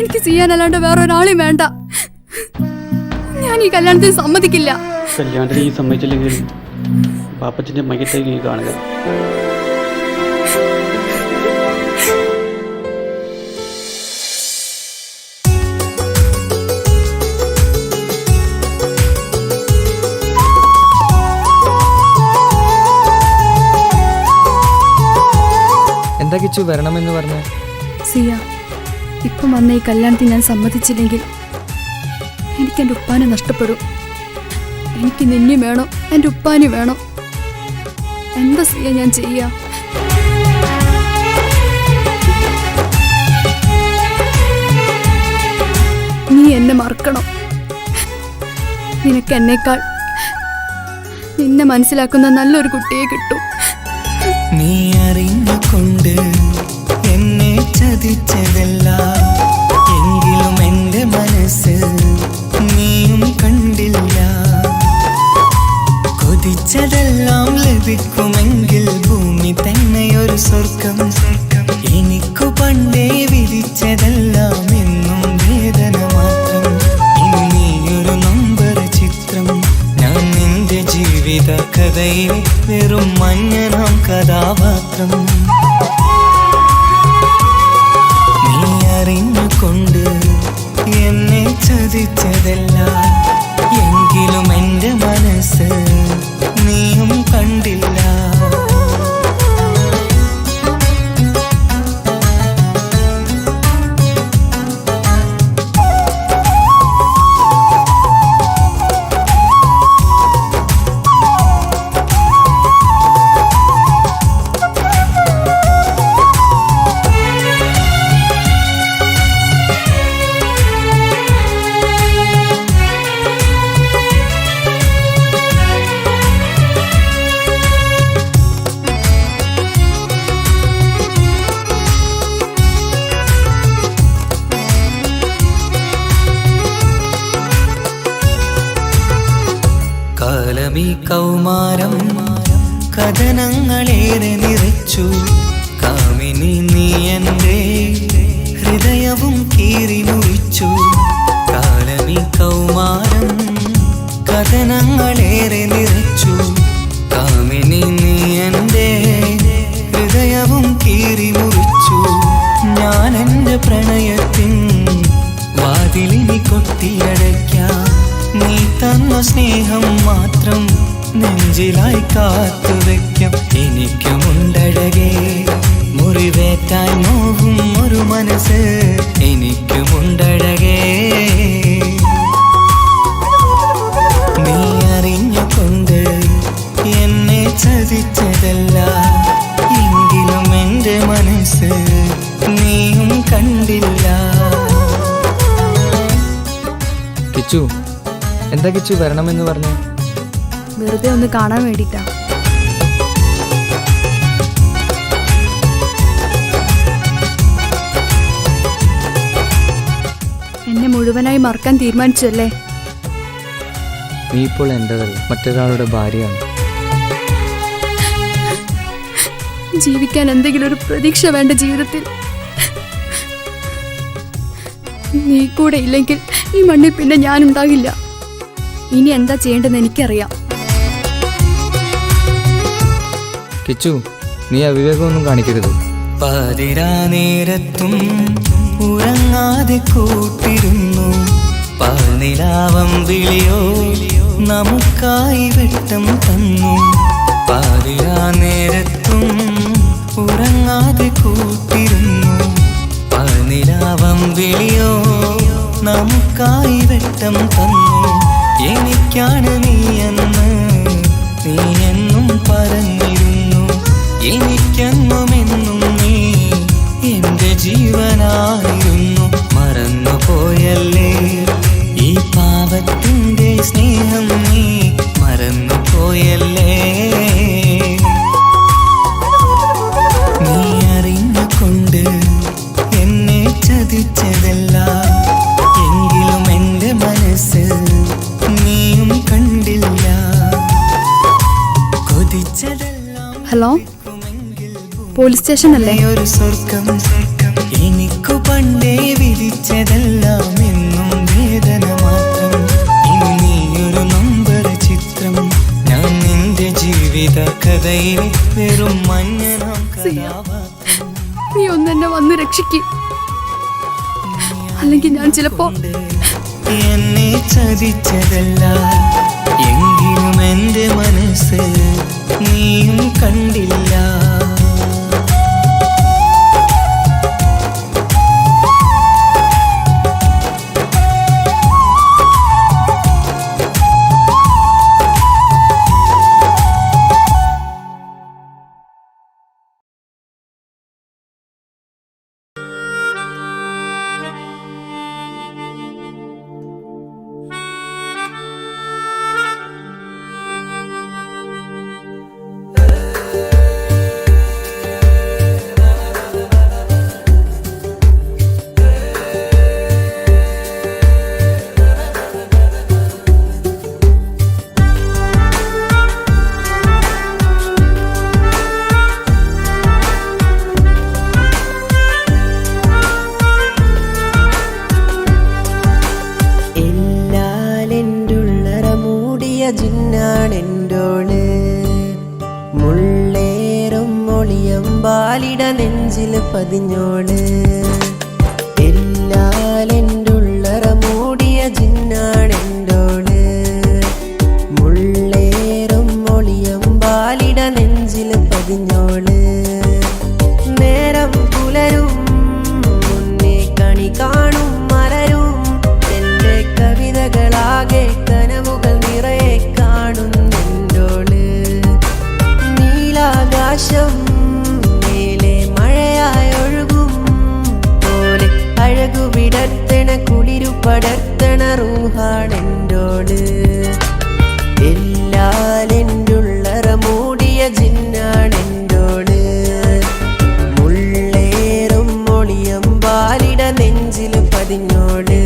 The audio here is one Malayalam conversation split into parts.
എനിക്ക് ചെയ്യാനല്ലാണ്ട് വേറെ ഒരാളെയും വേണ്ട. ഞാൻ ഈ കല്യാണത്തിന് സമ്മതിക്കില്ല. കല്യാണത്തിന് ഈ സമ്മതിച്ചില്ലെങ്കിൽ പാപ്പച്ചൻ്റെ മയ്യത്തേക്ക് കാണുക. എന്താ കിച്ചു വരണമെന്ന് പറഞ്ഞു? സിയ, ഇപ്പം വന്ന ഈ കല്യാണത്തിന് ഞാൻ സമ്മതിച്ചില്ലെങ്കിൽ എനിക്ക് എൻ്റെ ഉപ്പാനെ നഷ്ടപ്പെടും. എനിക്ക് നിന്നെ വേണം, എൻ്റെ ഉപ്പാനെ വേണം. എന്താ സിയ ഞാൻ ചെയ്യാ? നീ എന്നെ മറക്കണം. നിനക്ക് എന്നേക്കാൾ നിന്നെ മനസ്സിലാക്കുന്ന നല്ലൊരു കുട്ടിയെ കിട്ടും. നീ അറിഞ്ഞുകൊണ്ട് എന്നെ ചതിച്ചതല്ല, എങ്കിലും എൻ്റെ മനസ്സ് നീയും കണ്ടില്ല. കൊതിച്ചതെല്ലാം ലഭിക്കുമെങ്കിൽ ഭൂമി തന്നെ ഒരു സ്വർഗം. എനിക്കു പണ്ടേ വിധിച്ചതെല്ലാം എന്നും വേദന മാത്രം. ഇനി നീയൊരു നമ്പർ ചിത്രം, ഞാൻ നിന്റെ ജീവിത കഥയിൽ വെറും മഞ്ഞനാം കഥാപാത്രം. നീ അറിഞ്ഞുകൊണ്ട് എന്നെ ചതിച്ചതല്ല, എങ്കിലും എൻ്റെ മനസ്സ് നീയും കണ്ടില്ല. കാലമീ കൗമാരം കഥനങ്ങളേറെ നിറച്ചു. കാമിനി നീ എൻ്റെ ഹൃദയവും കീറി മുറിച്ചു. കാലമീ കൗമാരം കഥനങ്ങളേറെ നിറച്ചു. കാമിനി നീ എൻ്റെ ഹൃദയവും കീറി മുറിച്ചു. ഞാൻ എൻ്റെ പ്രണയത്തിൻ വാതിലിനി കൊട്ടിയടയ്ക്കാം. നീ തന്ന സ്നേഹം മാത്രം നെഞ്ചിലായി കാത്തുവെക്കാം. എനിക്കുമുണ്ടഴകേ മുറിവേറ്റാൻ നോവും ഒരു മനസ്സ്, എനിക്കുമുണ്ടഴകേ. നീ അറിഞ്ഞുകൊണ്ട് എന്നെ ചതിച്ചതല്ല, എങ്കിലും എൻ്റെ മനസ്സ് നീയും കണ്ടില്ല. കിച്ചു, എന്താ കിച്ചു വരണമെന്ന് പറഞ്ഞു? വെറുതെ ഒന്ന് കാണാൻ വേണ്ടിട്ടാ. എന്നെ മുഴുവനായി മറക്കാൻ തീരുമാനിച്ചല്ലേ? നീ ഇപ്പോൾ എൻ്റെതല്ല, മറ്റൊരാളുടെ ഭാര്യയാണ്. ജീവിക്കാൻ എന്തെങ്കിലും ഒരു പ്രതീക്ഷ വേണ്ട ജീവിതത്തിൽ. നീ കൂടെ ഇല്ലെങ്കിൽ ഈ മണ്ണിൽ പിന്നെ ഞാനുണ്ടാകില്ല. ഇനി എന്താ ചെയ്യേണ്ടതെന്ന് എനിക്കറിയാം. കിച്ചു, നീ അവിവേകമൊന്നും കാണിക്കരുത്. പാതിരാ നേരത്തും ഉറങ്ങാതെ കൂട്ടിരുന്നു. പാൽനിലാവം വിളിയോ നമുക്കായി വെട്ടം തന്നു. പാതിരാ നേരത്തും ഉറങ്ങാതെ കൂട്ടിരുന്നു. പാൽനിലാവം വിളിയോ നമുക്കായി വെട്ടം തന്നു. എനിക്കാണ് നീയെന്ന് നീ എന്നും പറഞ്ഞിരുന്നു. എനിക്കെന്നുമെന്നും നീ എൻ്റെ ജീവനായിരുന്നു. മറന്നുപോയല്ലേ ഈ പാവത്തിൻ്റെ സ്നേഹം, നീ മറന്നുപോയല്ലേ. നീ അറിഞ്ഞുകൊണ്ട് എന്നെ ചതിച്ചതല്ല, എങ്കിലും എൻ്റെ മനസ്സ് നീയും കണ്ടില്ല. കൊതിച്ചതെല്ലാം. ഹലോ, പോലീസ് സ്റ്റേഷൻ അല്ലേ? ഒരു സ്വർഗം എനിക്കു പണ്ടേ വിധി ചതിച്ചതെല്ലാം എന്നും വേദന മാത്രം. ഇനി നീയൊരു നമ്പർ ചിത്രം, ഞാൻ നിന്റെ ജീവിത കഥയിൽ വെറും മഞ്ഞനാം കഥാപാത്രം. നീ ഒന്നെന്നെ വന്ന് രക്ഷിക്ക്, അല്ലെങ്കിൽ ഞാൻ ചിലപ്പോ എന്നെ ചതിച്ചതല്ല, എങ്കിലും എന്റെ മനസ്സ് നീയും കണ്ടില്ല. ജിന്നാണെൻ്റോള്, മുള്ളേറും മൊളിയമ്പാലിട നെഞ്ചിൽ പതിഞ്ഞോള്. എല്ലാലെൻ്റുള്ളറ മൂടിയ ജിന്നാണെൻ്റോള്, മുള്ളേറും മൊളിയമ്പാലിട നെഞ്ചിൽ പതിഞ്ഞോള്. നേരം പുലരും മുന്നേ കണി കാണും മലരും, എൻ്റെ കവിതകളാകെ കനവുകൾ നിറയെ കാണുന്നെൻ്റോള്. നീലാകാശം മേലെ മഴയായി ഒഴുകും പോലെ അഴകു വിടർത്തണ കുളിരു പടർത്തണ റൂഹാണെൻ്റോള്. എല്ലാലെൻ്റുള്ളറ മൂടിയ ജിന്നാണെൻ്റോള്, മുള്ളേറും മൊളിയമ്പാലിട നെഞ്ചിൽ പതിഞ്ഞോള്.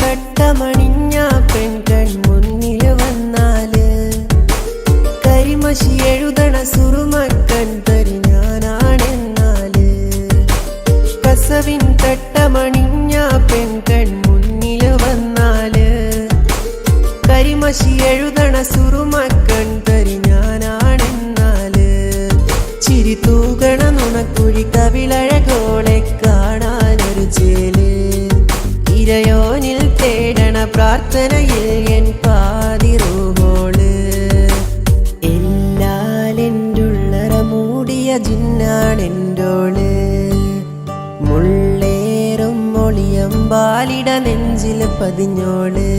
കട്ടമണിഞ്ഞ പെൺകൺ മുന്നിൽ വന്നാല്, കരിമഷി എഴുതണ സുറുമക്കൺ തരി ഞാനാണെന്നാല്. കസവിൻ തട്ടമണിഞ്ഞ പെൺകൺ മുന്നിൽ വന്നാല്, കരിമഷി എഴുതണ സുറുമക്കൺ തരി ഞാനാണെന്നാല്. ചിരി തൂകണ നുണക്കുഴി കവിളഴകോളെ കാണാനൊരു ചേല്, ഇരയോനിൽ തേടണ പ്രാർത്ഥനയിൽ എൻ പാതിറൂഹോള്. എല്ലാലെൻ്റുള്ളറ മൂടിയ ജിന്നാണെൻ്റോള്, മുള്ളേറും മൊളിയമ്പാലിട നെഞ്ചിൽ പതിഞ്ഞോള്.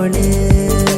പറഞ്ഞോള്